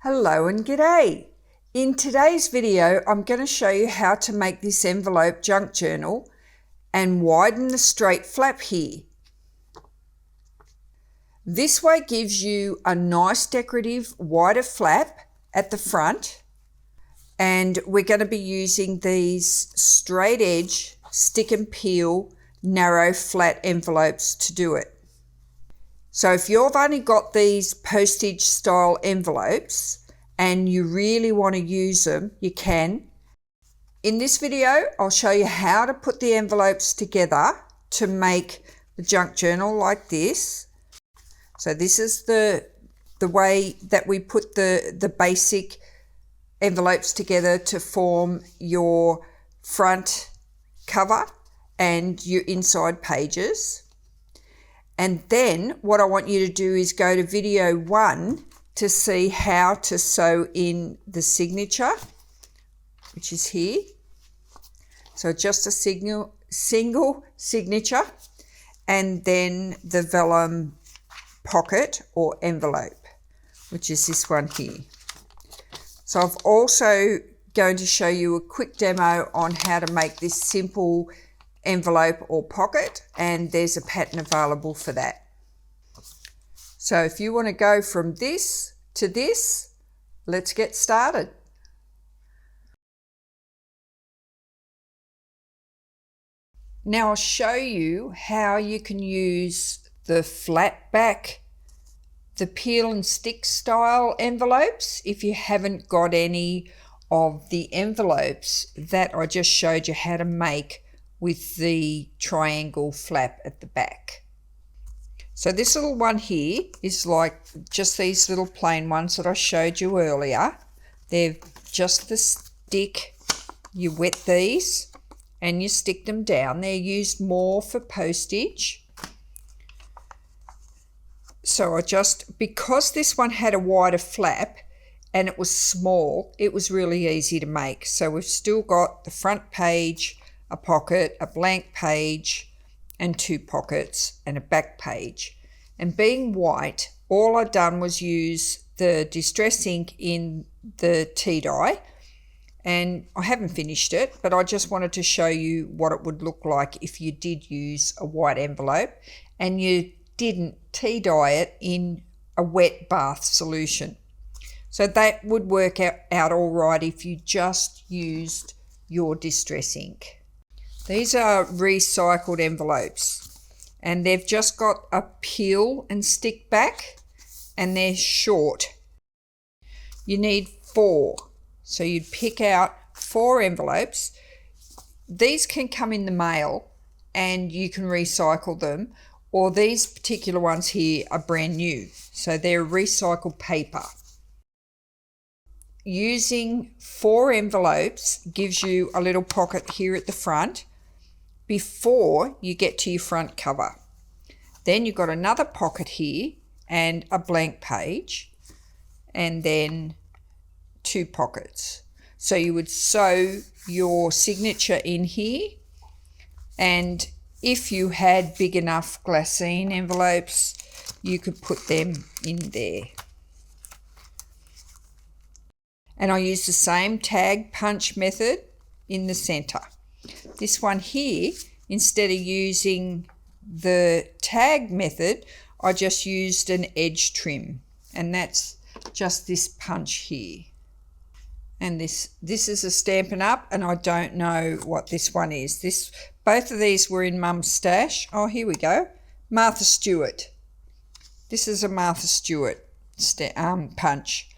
Hello and g'day. In today's video, I'm going to show you how to make this envelope junk journal and widen the straight flap here. This way gives you a nice decorative wider flap at the front, and we're going to be using these straight edge stick and peel narrow flat envelopes to do it. So if you've only got these postage style envelopes and you really want to use them, you can. In this video, I'll show you how to put the envelopes together to make the junk journal like this. So this is the way that we put the basic envelopes together to form your front cover and your inside pages. And then what I want you to do is go to video 1 to see how to sew in the signature, which is here. So just a single signature, and then the vellum pocket or envelope, which is this one here. So I've also going to show you a quick demo on how to make this simple envelope or pocket, and there's a pattern available for that. So if you want to go from this to this, let's get started. Now I'll show you how you can use the flat back, the peel and stick style envelopes if you haven't got any of the envelopes that I just showed you how to make with the triangle flap at the back. So this little one here is like just these little plain ones that I showed you earlier. They're just the stick. You wet these and you stick them down. They're used more for postage. So because this one had a wider flap and it was small, it was really easy to make. So we've still got the front page, a pocket, a blank page, and 2 pockets, and a back page. And being white, all I've done was use the distress ink in the tea dye, and I haven't finished it, but I just wanted to show you what it would look like if you did use a white envelope and you didn't tea dye it in a wet bath solution. So that would work out all right if you just used your distress ink. These are recycled envelopes, and they've just got a peel and stick back, and they're short. You need 4, so you'd pick out 4 envelopes. These can come in the mail and you can recycle them, or these particular ones here are brand new, so they're recycled paper. Using 4 envelopes gives you a little pocket here at the front before you get to your front cover. Then you've got another pocket here and a blank page, and then 2 pockets. So you would sew your signature in here, and if you had big enough glassine envelopes, you could put them in there. And I use the same tag punch method in the center. This one here, instead of using the tag method, I just used an edge trim, and that's just this punch here. And this is a Stampin' Up, and I don't know what this one is. Both of these were in Mum's stash. Oh, here we go. Martha Stewart. This is a Martha Stewart punch.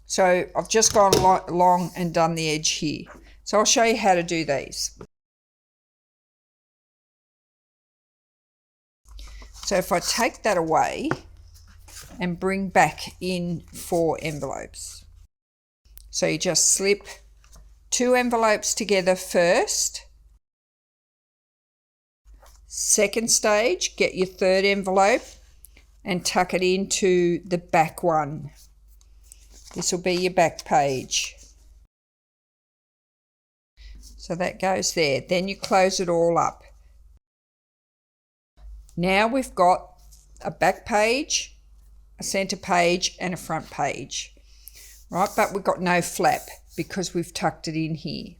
So I've just gone along and done the edge here. So I'll show you how to do these. So if I take that away and bring back in 4 envelopes. So you just slip 2 envelopes together first. Second stage, get your 3rd envelope and tuck it into the back one. This will be your back page. So that goes there. Then you close it all up. Now we've got a back page, a centre page and a front page. right? But we've got no flap because we've tucked it in here.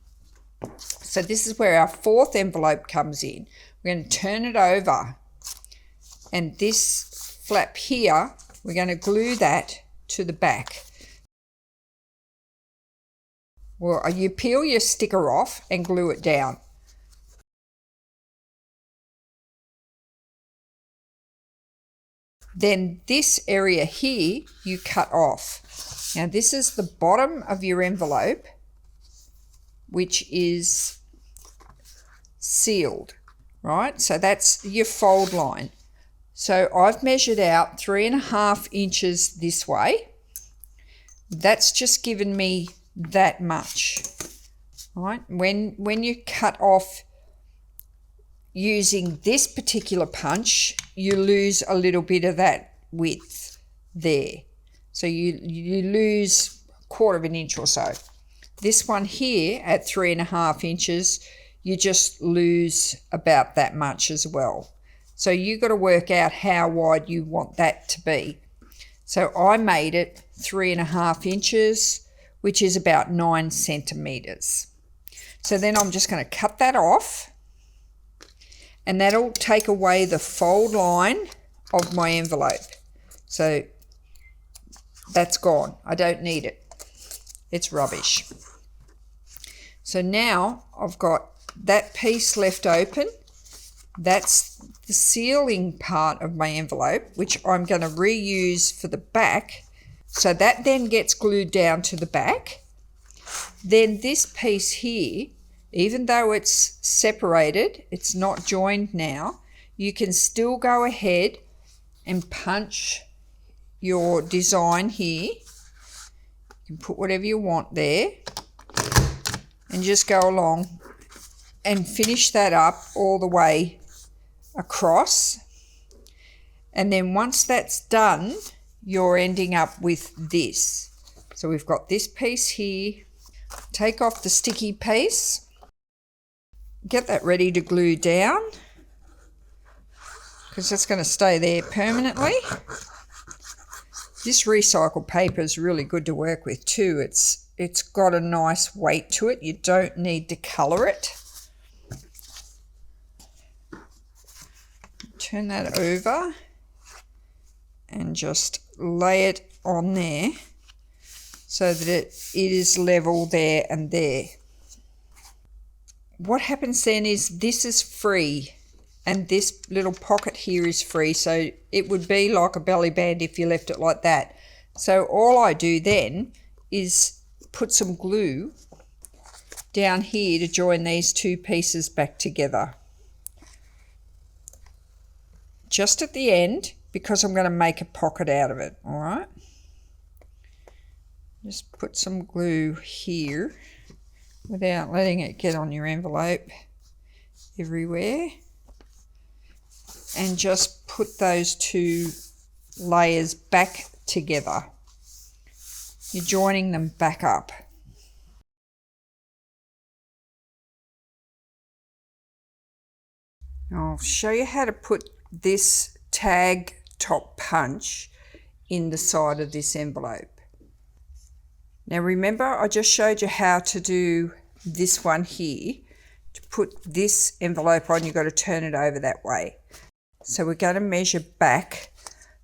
So this is where our fourth envelope comes in. We're going to turn it over, and this flap here, we're going to glue that to the back. Well, you peel your sticker off and glue it down. Then this area here you cut off. Now this is the bottom of your envelope, which is sealed, right? So that's your fold line. So I've measured out 3.5 inches this way. That's just given me that much, right? When you cut off using this particular punch, you lose a little bit of that width there. So you lose 1/4 inch or so. This one here at 3.5 inches, you just lose about that much as well. So you've got to work out how wide you want that to be. So I made it 3.5 inches, which is about 9 centimeters. So then I'm just going to cut that off, and that'll take away the fold line of my envelope. So that's gone. I don't need it. It's rubbish. So now I've got that piece left open. That's the sealing part of my envelope, which I'm going to reuse for the back. So that then gets glued down to the back. Then this piece here, even though it's separated, it's not joined now, you can still go ahead and punch your design here. You can put whatever you want there and just go along and finish that up all the way across. And then once that's done, you're ending up with this. So we've got this piece here. Take off the sticky piece. Get that ready to glue down, because it's going to stay there permanently. This recycled paper is really good to work with too. It's got a nice weight to it. You don't need to colour it. Turn that over and just lay it on there so that it is level there and there. What happens then is this is free, and this little pocket here is free, so it would be like a belly band if you left it like that. So all I do then is put some glue down here to join these two pieces back together. Just at the end, because I'm going to make a pocket out of it, all right? Just put some glue here without letting it get on your envelope everywhere, and just put those two layers back together. You're joining them back up. I'll show you how to put this tag top punch in the side of this envelope. Now remember, I just showed you how to do this one here. To put this envelope on, you've got to turn it over that way. So we're going to measure back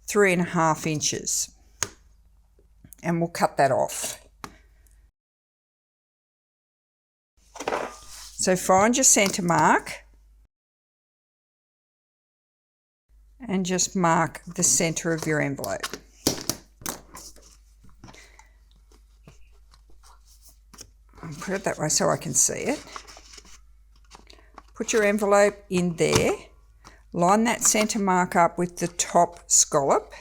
3.5 inches, and we'll cut that off. So find your centre mark and just mark the centre of your envelope. I'll put it that way so I can see it. Put your envelope in there. Line that centre mark up with the top scallop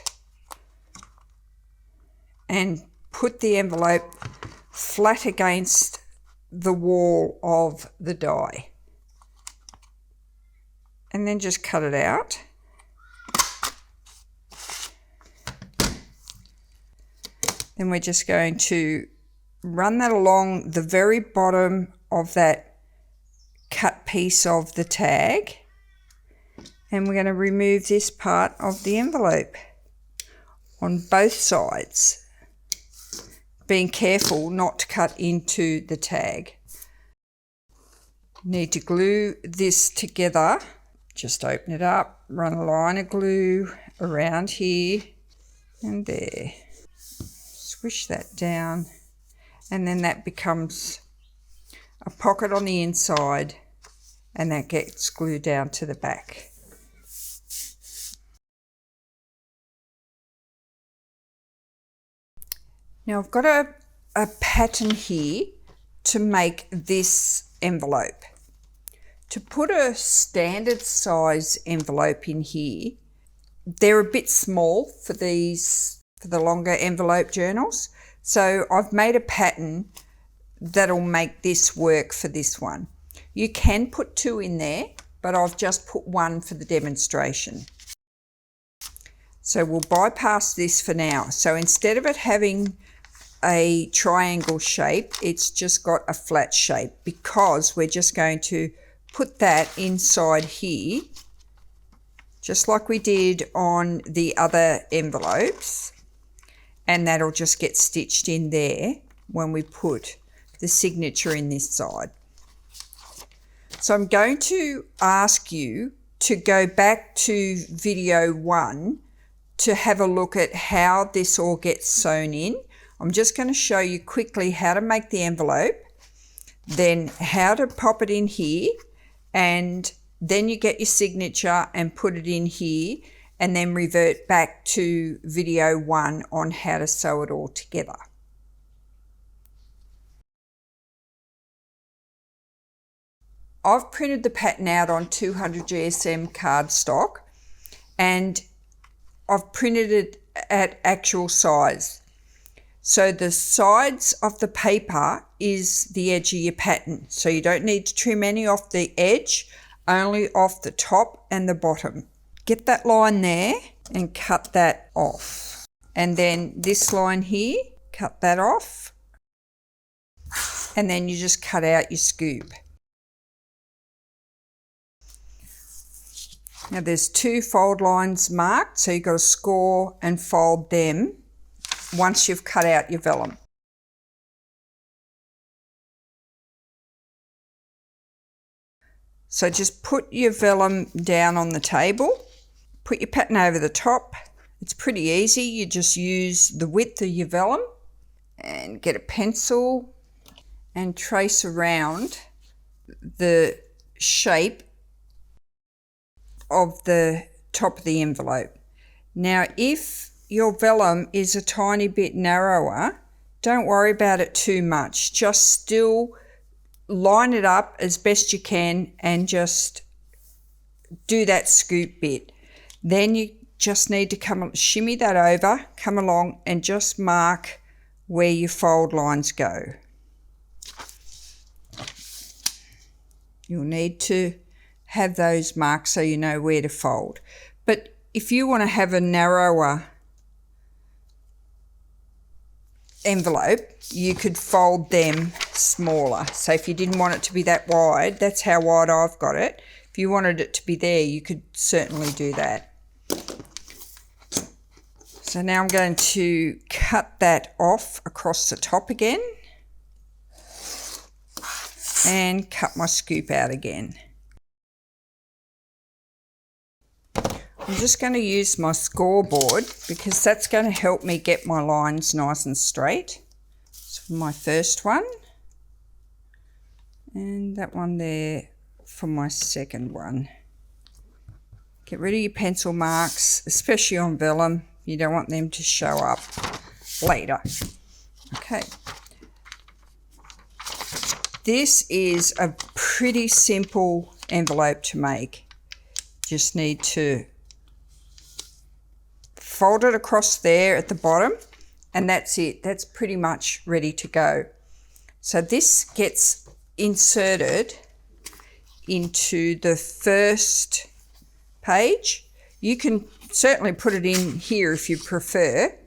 and put the envelope flat against the wall of the die. And then just cut it out. Then we're just going to run that along the very bottom of that cut piece of the tag, and we're going to remove this part of the envelope on both sides. being careful not to cut into the tag. Need to glue this together. Just open it up, run a line of glue around here and there. Swish that down, and then that becomes a pocket on the inside, and that gets glued down to the back. Now I've got a pattern here to make this envelope. To put a standard size envelope in here, they're a bit small for the longer envelope journals. So I've made a pattern that'll make this work for this one. You can put 2 in there, but I've just put 1 for the demonstration. So we'll bypass this for now. So instead of it having a triangle shape, it's just got a flat shape, because we're just going to put that inside here, just like we did on the other envelopes, and that'll just get stitched in there when we put the signature in this side. So I'm going to ask you to go back to video 1 to have a look at how this all gets sewn in. I'm just going to show you quickly how to make the envelope, then how to pop it in here, and then you get your signature and put it in here, and then revert back to video 1 on how to sew it all together. I've printed the pattern out on 200 GSM cardstock, and I've printed it at actual size. So the sides of the paper is the edge of your pattern. So you don't need to trim any off the edge, only off the top and the bottom. Get that line there and cut that off. And then this line here, cut that off. And then you just cut out your scoop. Now there's 2 fold lines marked, so you've got to score and fold them once you've cut out your vellum. So just put your vellum down on the table, put your pattern over the top. It's pretty easy. You just use the width of your vellum and get a pencil and trace around the shape of the top of the envelope. Now, if your vellum is a tiny bit narrower, don't worry about it too much. Just still line it up as best you can and just do that scoop bit. Then you just need to shimmy that over, come along and just mark where your fold lines go. You'll need to have those marked so you know where to fold. But if you want to have a narrower envelope, you could fold them smaller. So if you didn't want it to be that wide, that's how wide I've got it. If you wanted it to be there, you could certainly do that. So now I'm going to cut that off across the top again and cut my scoop out again. I'm just going to use my scoreboard because that's going to help me get my lines nice and straight. So my first one, and that one there for my second one. Get rid of your pencil marks, especially on vellum. You don't want them to show up later. Okay. This is a pretty simple envelope to make. Just need to fold it across there at the bottom, and that's it. That's pretty much ready to go. So this gets inserted into the first page. You can certainly put it in here if you prefer.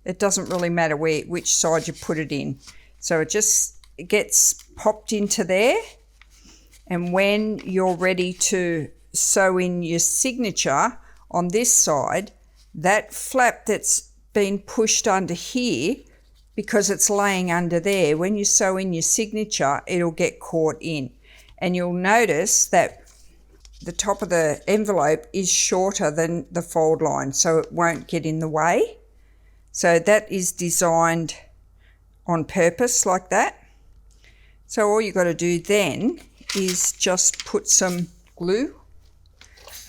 It doesn't really matter which side you put it in. So it just gets popped into there, and when you're ready to sew in your signature on this side, that flap that's been pushed under here because it's laying under there. When you sew in your signature, it'll get caught in. And you'll notice that the top of the envelope is shorter than the fold line, so it won't get in the way. So that is designed on purpose like that. So all you got to do then is just put some glue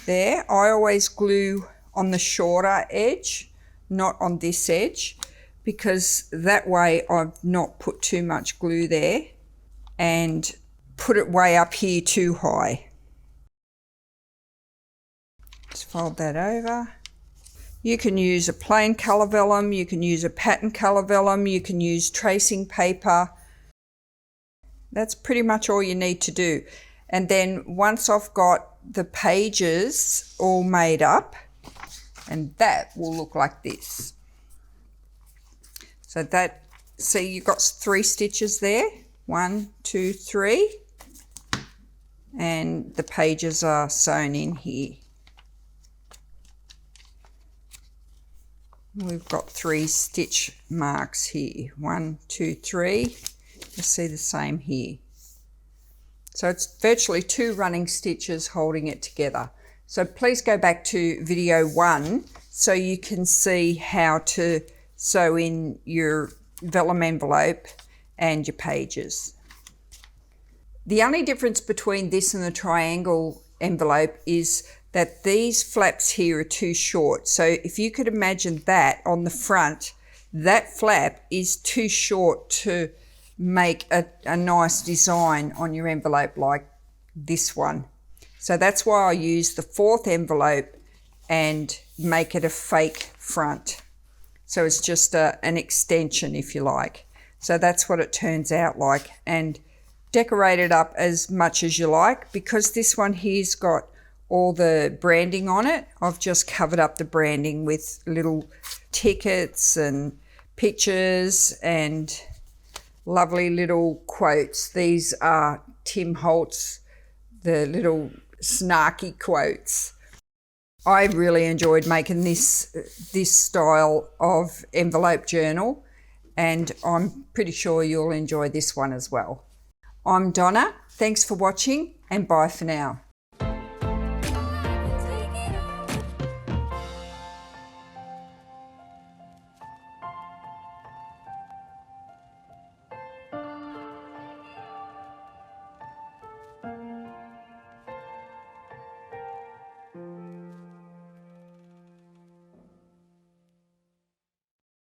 there. I always glue on the shorter edge, not on this edge, because that way I've not put too much glue there and put it way up here too high. Just fold that over. You can use a plain colour vellum, you can use a pattern colour vellum, you can use tracing paper. That's pretty much all you need to do. And then once I've got the pages all made up, and that will look like this. So that, see, you've got 3 stitches there. 1, 2, 3. And the pages are sewn in here. We've got 3 stitch marks here. 1, 2, 3. You see the same here. So it's virtually 2 running stitches holding it together. So please go back to video 1 so you can see how to sew in your vellum envelope and your pages. The only difference between this and the triangle envelope is that these flaps here are too short. So if you could imagine that on the front, that flap is too short to make a nice design on your envelope like this one. So that's why I use the 4th envelope and make it a fake front. So it's just an extension, if you like. So that's what it turns out like. And decorate it up as much as you like. Because this one here's got all the branding on it, I've just covered up the branding with little tickets and pictures and lovely little quotes. These are Tim Holtz, the little snarky quotes. I really enjoyed making this style of envelope journal, and I'm pretty sure you'll enjoy this one as well. I'm Donna. Thanks for watching, and bye for now.